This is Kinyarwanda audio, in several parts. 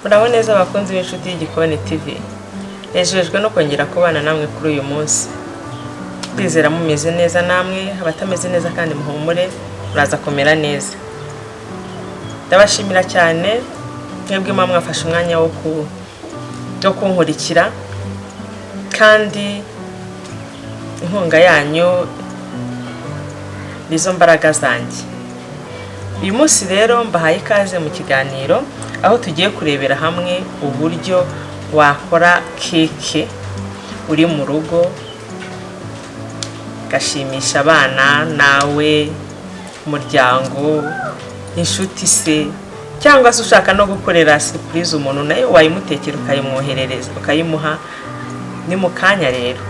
Muraho neza abakunzi b'inshuti y'Igikoni TV. Nejejwe no kongera kubana namwe kuri uyu munsi. Bizera mumeze neza namwe, abatameze neza kandi muhumure, muraza komera neza. Ndabashimira cyane mwebwe mwafashe umwanya wo kunkurikira kandi inkunga yanyu nizo mbaraga zanjye. Uyu munsi rero mbahaye ikaze mu kiganiro aho tugiye kurebera hamwe uburyo wakora keke uri mu rugo gashimisha abana nawe, umuryango, inshuti se, cyangwa se ushaka no gukorera surprise umuntu nayo wayimutekera ukayimwoherereza ukayimuha. Ni mu kanya rero.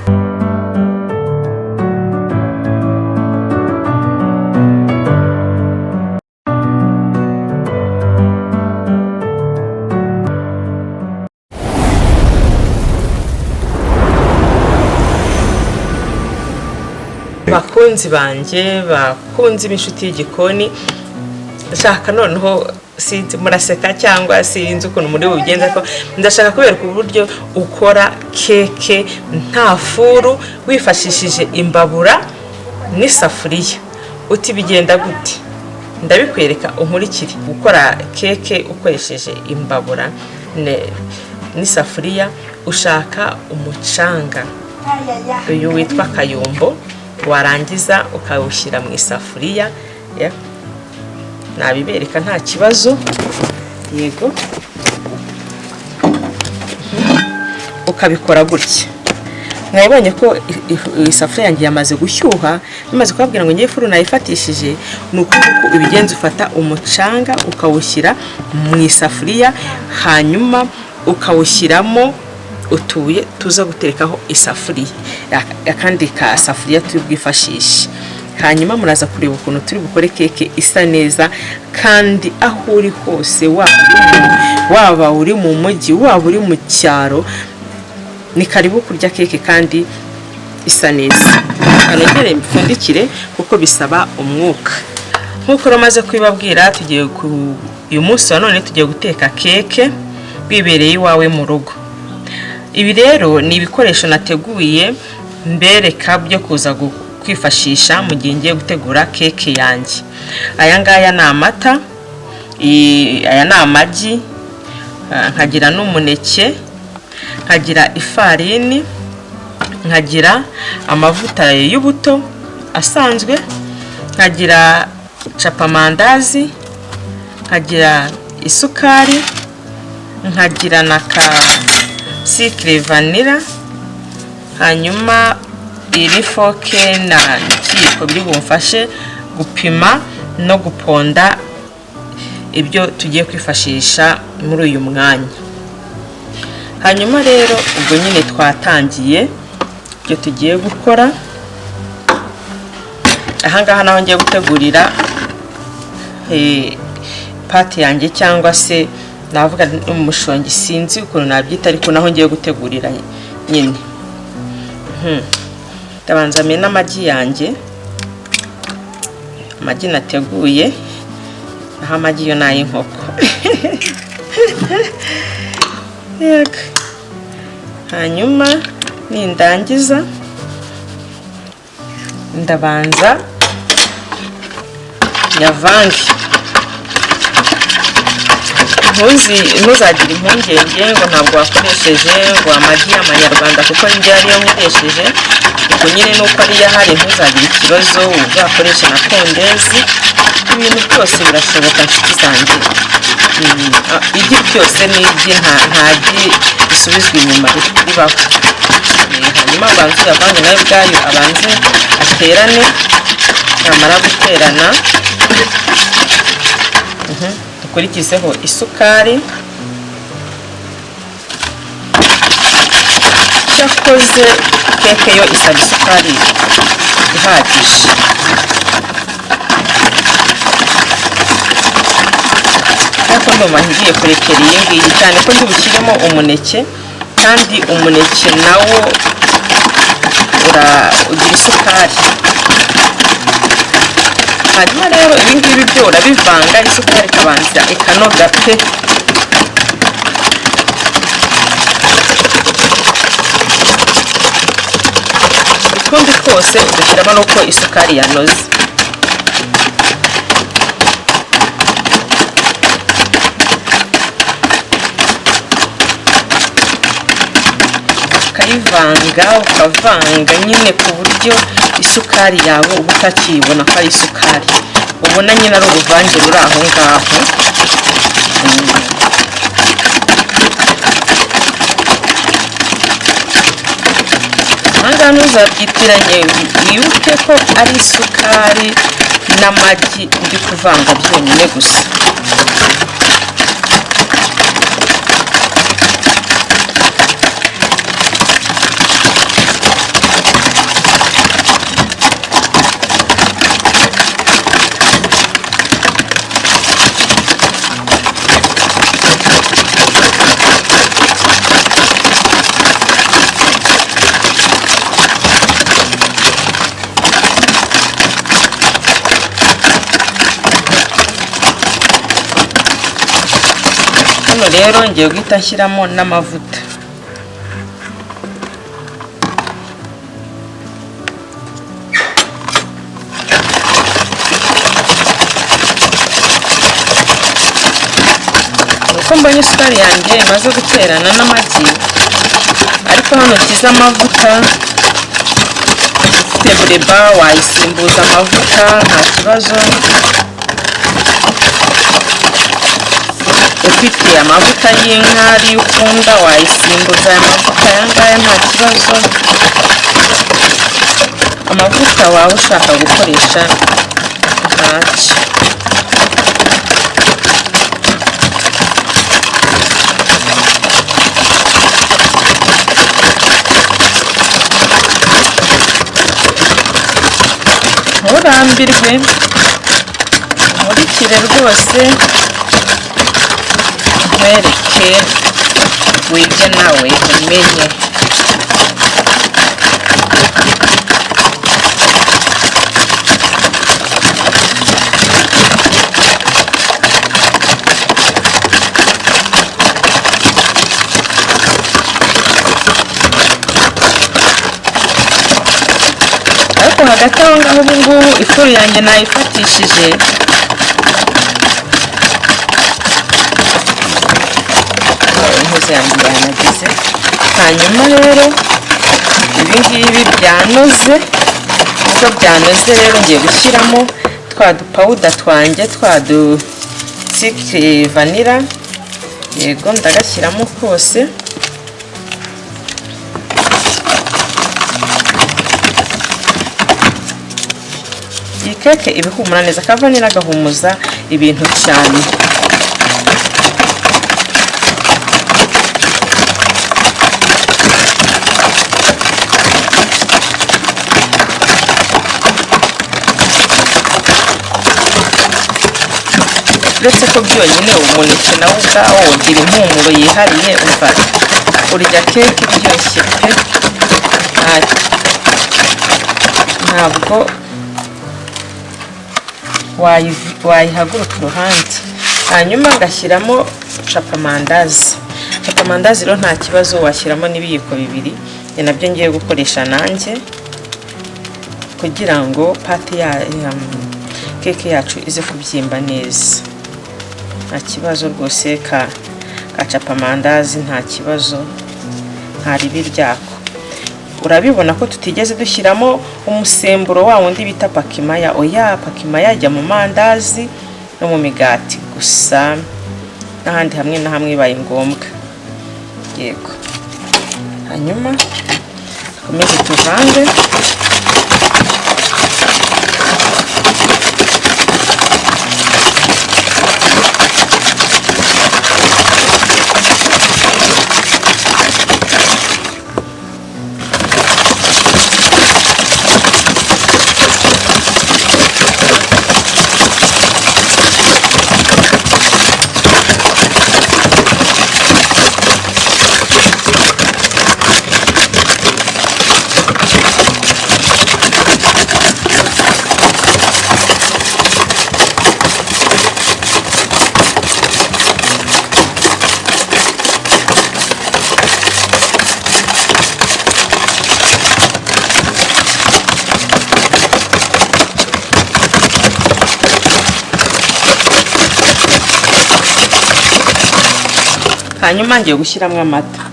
Bakunzi banje, bakunzi b'inshuti y'Igikoni, ndashaka noneho sinzi muraseka cyangwa sinzi ukuntu muri bugenza ko ndashaka kubereka uburyo ukora keke nta furu wifashishije imbabura n'isafuriya. Uti bigenda gute? Ndabikwereka unkurikire. Gukora keke ukoresheje imbabura n'isafuriya, ushaka umucanga uyu witwa kayumbo, warangiza ukawushyira mu isafuriya. Nabibereka nta kibazo. Yego, ukabikora gutya. Mwabonye ko isafuriya yanjye yamaze gushyuha, bimaze kubabwira ngo ngiye furu nayifatishije. Nuko ubigenza, ufata umucanga ukawushyira mu isafuriya, hanyuma ukawushyiramo utuye tuza guterekaho isafuriya, akandi ka safuriya tubwifashisha. Hanyuma muraza kureba ukuntu turi bukore keke isa neza kandi aho uri hose, waba uri mu mujyi, waba uri mu cyaro, ni karibu kurya keke kandi isa neza. Kanegere mpfundikire kuko bisaba umwuka. Nkuko ramaze kwibabwira, tugiye uyu munsi wa none tugiye guteka keke bibereye iwawe mu rugo. Ibi rero ni ibikoresho nateguye mbereka byo kuza kwifashisha mu gihe ngiye gutegura keke yanjye. Aya ngaya ni amata, aya ni amagi, nkagira n'umuneke, nkagira ifarini, nkagira amavuta y'ubuto asanzwe, nkagira capamandazi, nkagira isukari, nkagira na sikre vanilla. Hanyuma iri foke na kiko biri bumfashe gupima no guponda ibyo tugiye kwifashisha muri uyu mwanya. Hanyuma rero ubwo nyine twatangiye ibyo tugiye gukora. Ahangaha naho ngiye gutegurira pate yanjye, cyangwa se navuga umushongi, sinzi ukuntu nabyita, ariko naho ngiye gutegurira nyine. Ndabanza mena amagi yanjye, amagi nateguye, naho amagi yo n'ay'inkoko. Yego. Hanyuma nindangiza ndabanza yavange. Ntuzagire impungenge ngo ntabwo wakoresheje ngo amagi y'amanyarwanda, kuko njye ariyo nkoresheje. Ubwo nyine nuko ari yahari, ntuzagire ikibazo uzakoresha na pondezi. Ibintu byose birashoboka nshuti zanjye. Igi byose n'igi ntagi bisubizwa inyuma ribaho. Hanyuma abanza uyavange nawe ubwayo abanze aterane. Namara guterana dukurikizeho isukari. Cyakoze keke yo isaba isukari ihagije. Ariko ndumva ngiye kurekera iyi ngiyi cyane ko ndi bushyiremo umuneke, kandi umuneke nawo ugira isukari. Hanyuma rero ibi ngibi byo urabivanga, isukari ikabanza ikanoga pe. utundi twose dushyiramo nuko isukari yanoze. ukayivanga ukavanga nyine ku buryo isukari yawe uba utakibona ko ari isukari, ubona nyine ari uruvange ruri aho ngaho. Ahangaha ntuzabyitiranye, wibuke ko ari isukari n'amagi uri kuvanga byonyine gusa. Hano rero ngiye guhita nshyiramo n'amavuta. Uko mbonye isukari yanjye imaze guterana n'amagi, ariko hano nshyize amavuta, ufite bureba wayisimbuza amavuta nta kibazo. Ufite amavuta y'inka ariyo ukunda wayisimbuza aya mavuta aya ngaya nta kibazo. Amavuta waba ushaka gukoresha ntacyo. Nturambirwe, nkurikire rwose nkwereke wige nawe umenye. Ariko hagati aho ngaho ubu ngubu ifuru yanjye nayifatishije, inkozi yanjye yanagize. Hanyuma rero ibi ngibi byanoze, ubwo byanoze rero ngiye gushyiramo twa dupawuda twanjye, twa dusikire vanira. Yego ndagashyiramo kose. Iyi keke iba ihumura neza, akavanira gahumuza ibintu cyane. Uretse ko byonyine umuneke nawo ubwawo ugira impumuro yihariye, umva urya keke iryoshye pe, ntabwo wayihaguruka iruhande. Hanyuma ngashyiramo capamandazi. Capamandazi rero nta kibazo washyiramo n'ibiyiko bibiri, ni nabyo ngiye gukoresha nanjye kugira ngo pate ya keke yacu ize kubyimba neza. Nta kibazo rwose ka capamandazi, nta kibazo, nta ribi ryako. Urabibona ko tutigeze dushyiramo umusemburo wa wundi bita pakimaya. Oya, pakimaya ajya mu mandazi no mu migati gusa, n'ahandi hamwe na hamwe bibaye ngombwa. Yego, hanyuma dukomeze tuvange. hanyuma ngiye gushyiramo amata.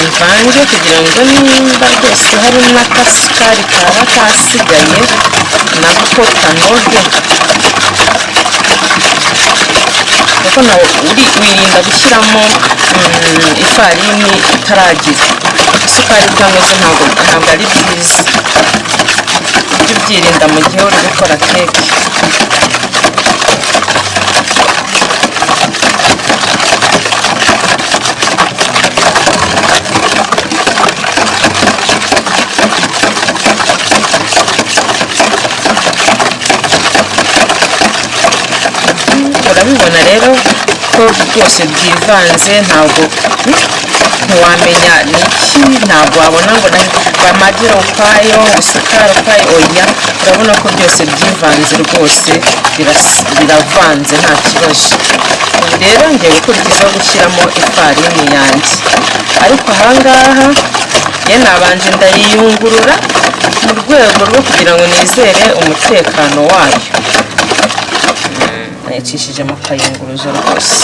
Mvange kugira ngo nimba rwose hari n'akasukari kaba kasigaye nako kanoge, kuko nawe wirinda gushyiramo ifarini itaragira isukari itanoze, ntabwo ari byiza. Ujye ubyirinda mu gihe uri gukora keke. Urabibona rero ko byose byivanze, ntabwo ntiwamenya niki, ntabwo wabona ngo bamagira ukwayo isukari ukwayo, oya, urabona ko byose byivanze rwose, biravanze nta kibazo. Ubu rero ngiye gukurikizaho gushyiramo ifarini yanjye, ariko ahangaha nabanje ndayiyungurura mu rwego rwo kugira ngo nizere umutekano wayo. Nayicishije mu kayunguruzo rwose.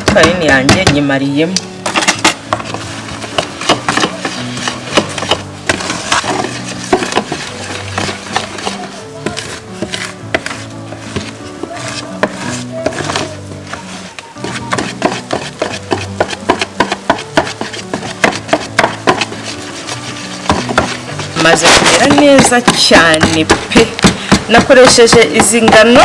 Ifarini yanjye nyimariyemo. Maze kumera neza cyane pe. Nakoresheje izi ngano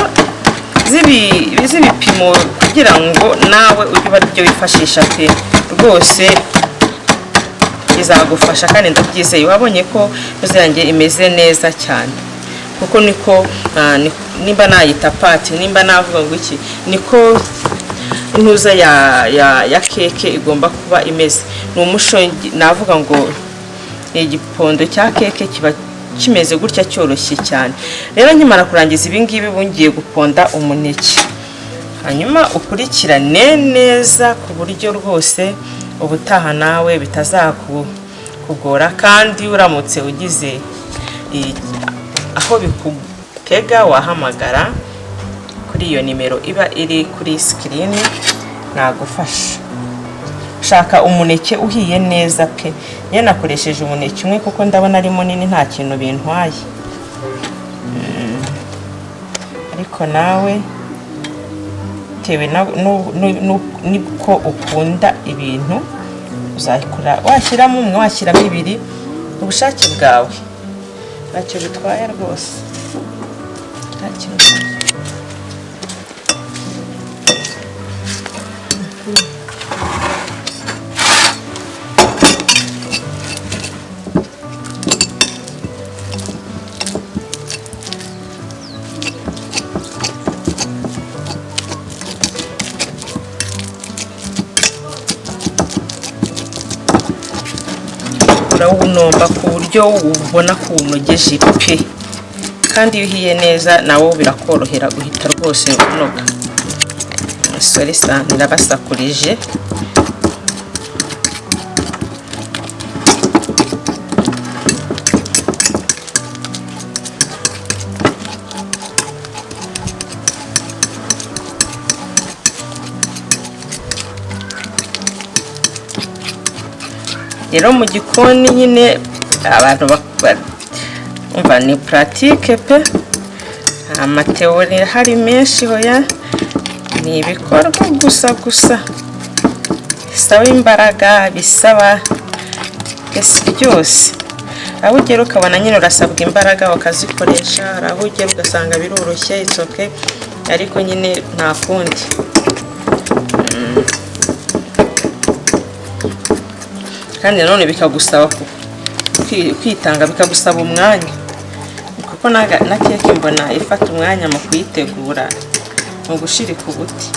z'ibipimo kugira ngo nawe ujye baryo wifashisha pe, rwose izagufasha kandi ndabyizeye. Wabonye ko yanjye imeze neza cyane, kuko niko nimba nayita pati, nimba navuga ngo iki, niko intuza ya keke igomba kuba imeze. Ni umushongi, navuga ngo igipondo cya keke kiba kimeze gutya cyoroshye cyane. Rero nkimara kurangiza ibi ngibi bungiye guponda umuneke, hanyuma ukurikirane neza ku buryo rwose ubutaha nawe bitazakugora, kandi uramutse ugize aho bikutega wahamagara kuri iyo nimero iba iri kuri screen, nagufasha. Shaka umuneke uhiye neza pe. Nakoresheje umuneke umwe kuko ndabona ari munini, nta kintu bintwaye. Ariko nawe tewe niko ukunda ibintu uzakora, washyiramo umwe, washyiramo ibiri, ubushake bwawe, ntacyo bitwaye rwose. Urawunomba ku buryo ubona ko unogeje pe, kandi iyo uhiye neza nawo birakorohera guhita rwose unoga. Sorry sana, nirabasakurije. Rero mu gikoni nyine abantu umva ni pratique pe, amateori hari menshi hoya, ni ibikorwa gusa bisaba imbaraga, bisaba gasi ryose. Aho ugera ukabona nyine urasabwa imbaraga wakazikoresha, hari aho ugera ugasanga biroroshye it's okay, ariko nyine nta kundi. Kandi nanone bikagusaba kwitanga, bikagusaba umwanya, kuko na keke mbona ifata umwanya mu kuyitegura, mu gushirika ubuti.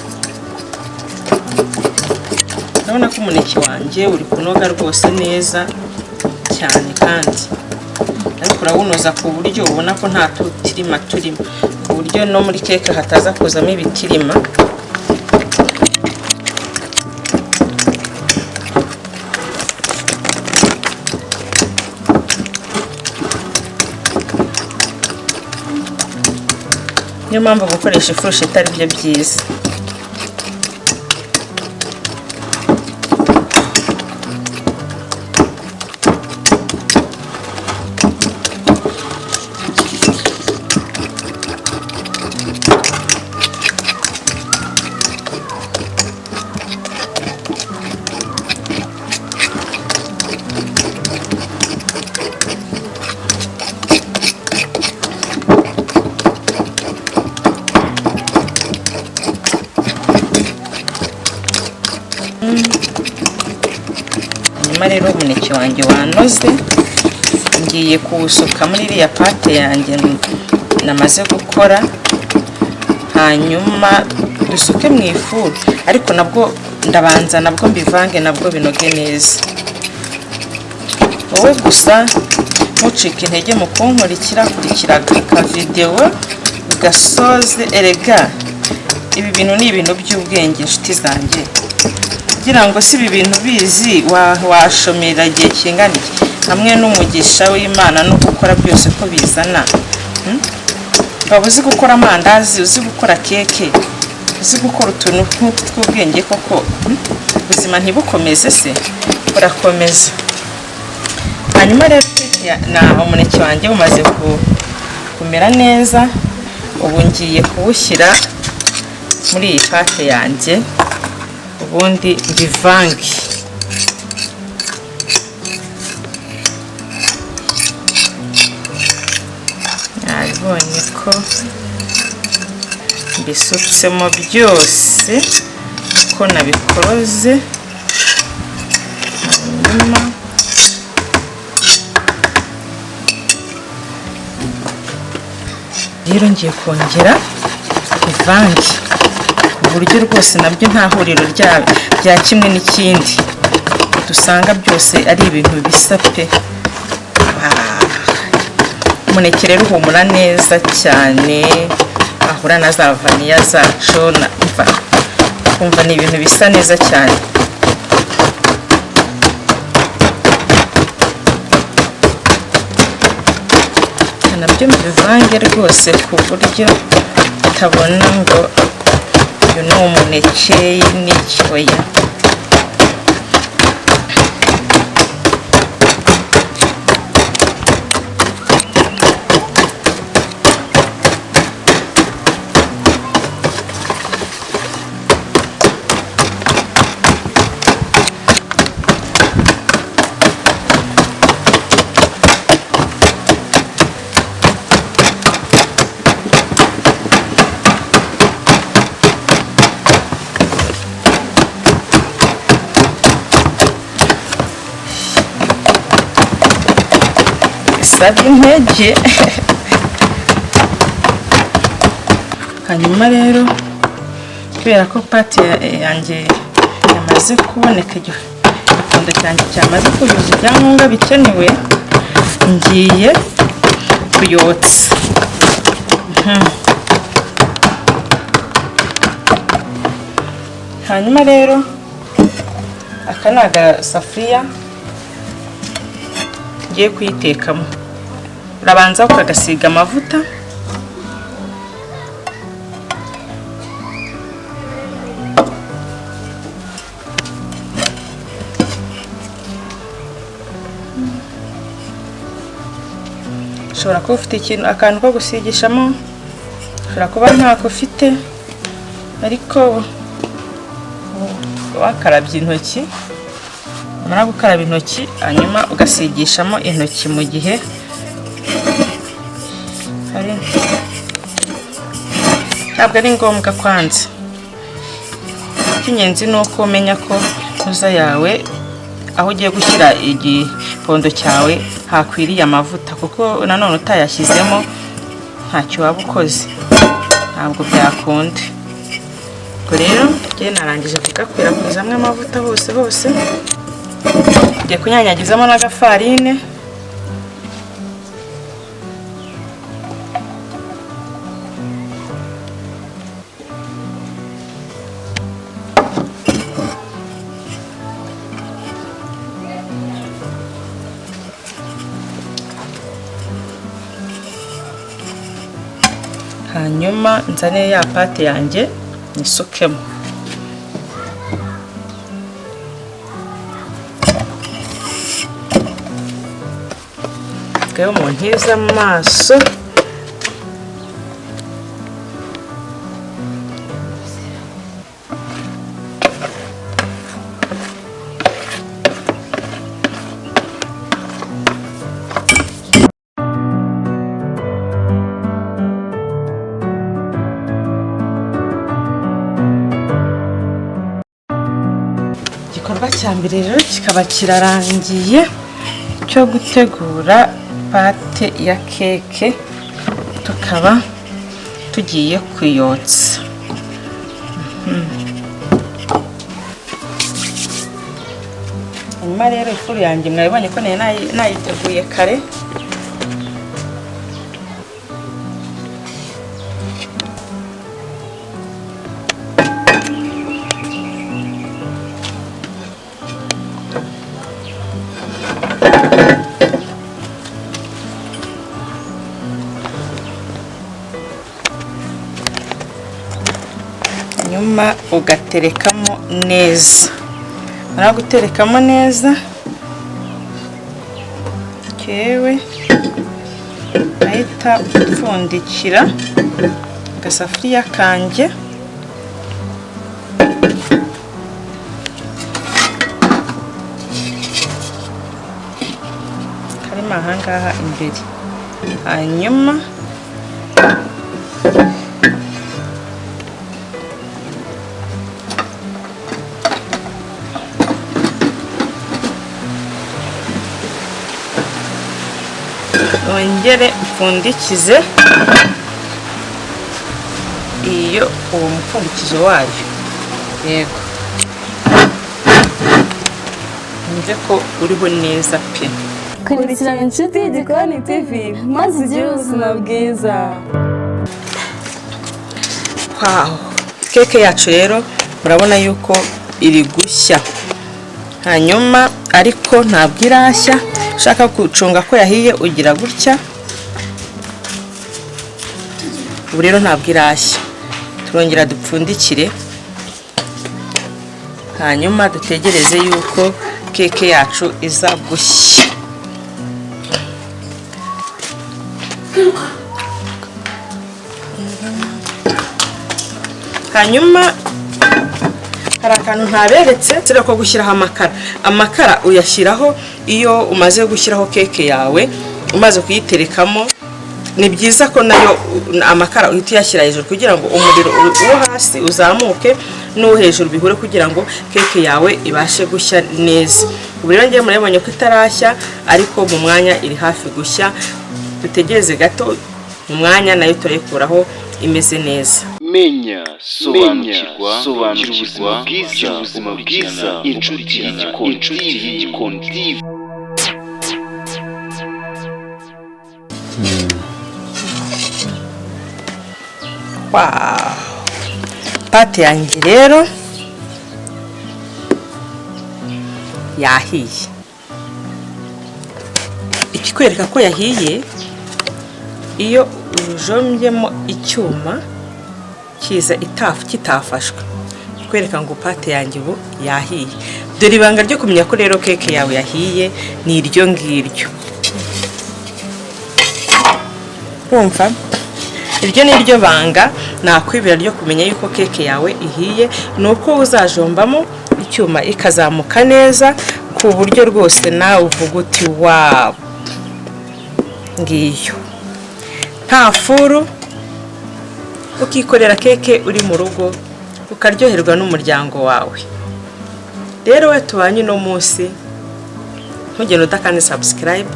Urabona ko umuneke wanjye uri kunoga rwose neza cyane, kandi ariko urawunoza ku buryo ubona ko nta tutirima turimo, ku buryo no muri keke hataza kuzamo ibitirima. Niyo mpamvu gukoresha ifurusheti ari byo byiza. Hanyuma rero umuneke wanjye wanoze, ngiye kuwusuka muri iriya pate yanjye namaze gukora. Hanyuma dusuke mu ifuru, ariko nabwo ndabanza nabwo mbivange nabwo binoge neza. Wowe gusa ntucike intege mu kunkurikira, kurikira aka video gasoze. Erega ibi bintu ni ibintu by'ubwenge inshuti zanjye, kugira ngo si ibi bintu bizi washomera igihe kingana iki, hamwe n'umugisha w'Imana no gukora byose ko bizana. Waba uzi gukora amandazi, uzi gukora keke, uzi gukora utuntu tw'ubwenge koko, ubuzima ntibukomeze se? Burakomeza. Hanyuma rero na umuneke wanjye umaze kumera neza, ubu ngiye kuwushyira muri iyi pate yanjye, ubundi mbivange. Nabonye ko mbisutsemo byose ko nabikoroze. Hanyuma rero ngiye kongera ivange ku buryo rwose nabyo nta huriro rya kimwe n'ikindi, dusanga byose ari ibintu bisa pe. Umuneke rero uhumura neza cyane, ahura na za vaniya zacu, kumva ni ibintu bisa neza cyane. Nabyo mbivange rwose ku buryo utabona ngo uyu ni umuneke n'icyoya. Sabe intege. Hanyuma rero kubera ko pate yanjye yamaze kuboneka, igikondo cyanjye cyamaze kuzuza ibyangombwa bikenewe, ngiye kuyotsa. Hanyuma rero aka ni agasafuriya ngiye kuyitekamo. Urabanza ukagasiga amavuta, ushobora kuba ufite akantu ko gusigishamo, ushobora kuba ntako ufite, ariko wakarabye intoki mara gukaraba intoki hanyuma ugasigishamo intoki mu gihe hari ntabwo ari ngombwa kwanza. Ikinyenzi nuko umenya ko ntuza yawe aho ugiye gushyira igipondo cyawe hakwiriye amavuta, kuko nanone utayashyizemo ntacyo waba ukoze, ntabwo byakunda. Ubwo rero njye narangije kugakwirakwizamo amavuta hose ngiye kunyanyagizamo n'agafarine. Hanyuma nzane ya pate yanjye nisukemo. Gayo mu ntiza amaso. Igikorwa cya mbere rero kikaba kirarangiye cyo gutegura pate ya keke, tukaba tugiye kuyotsa. Hanyuma rero ifuru yanjye mwabibonye ko nayiteguye kare. Nyuma ugaterekamo neza. Mara guterekamo neza, kewe ahita upfundikira agasafuriya kanjye. Karimo ahangaha imbere. Hanyuma wongere upfundikize uwo mupfundikizo wayo. Yego, nze ko uriho neza pe. Kurikirana inshuti y'Igikoni TV maze ugire ubuzima bwiza. Wow, keke yacu rero murabona yuko iri gushya. Hanyuma ariko ntabwo irashya, ushaka gucunga ko yahiye ugira gutya. Ubu rero ntabwo irashya, turongera dupfundikire, hanyuma dutegereze yuko keke yacu iza gushya. Hanyuma hari akantu ntaberetse sira ko gushyiraho amakara. Amakara uyashyiraho iyo umaze gushyiraho keke yawe, umaze kuyiterekamo. Ni byiza ko nayo amakara uhita uyashyira hejuru kugira ngo umuriro uwo hasi uzamuke n'uwo hejuru bihure kugira ngo keke yawe ibashe gushya neza. Ubu rero ngiye murabonye ko itarashya ariko mu mwanya iri hafi gushya. Dutegereze gato, mu mwanya nayo turayikuraho imeze neza. Menya, sobanukirwa, ubuzima bwiza, inshuti y'Igikoni TV. Wow, pate yanjye rero yahiye. Ikikwereka ko yahiye iyo ujombyemo icyuma kiza kitafashwe, kwereka ngo pate yanjye ubu yahiye. Dore ibanga ryo kumenya ko rero keke yawe yahiye ni iryo ngiryo. Urumva? Iryo ni ryo banga nakwibira ryo kumenya yuko keke yawe ihiye, nuko uzajombamo icyuma ikazamuka neza ku buryo rwose nawe uvuga uti wawu ngiyo nta furu, ukikorera keke uri mu rugo ukaryoherwa n'umuryango wawe. Rero we tubanye uno munsi, ntugende udakanda subscribe,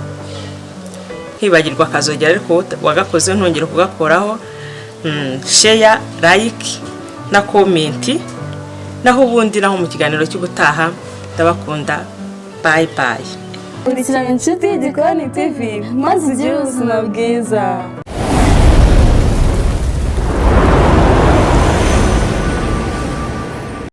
hibagirwa akazogera ariko wagakoze ntongere kugakoraho, share, like na comment. Naho ubundi naho mu kiganiro cy'ubutaha, ndabakunda, bye bye. Kurikirana inshuti y'Igikoni TV maze ugire ubuzima bwiza.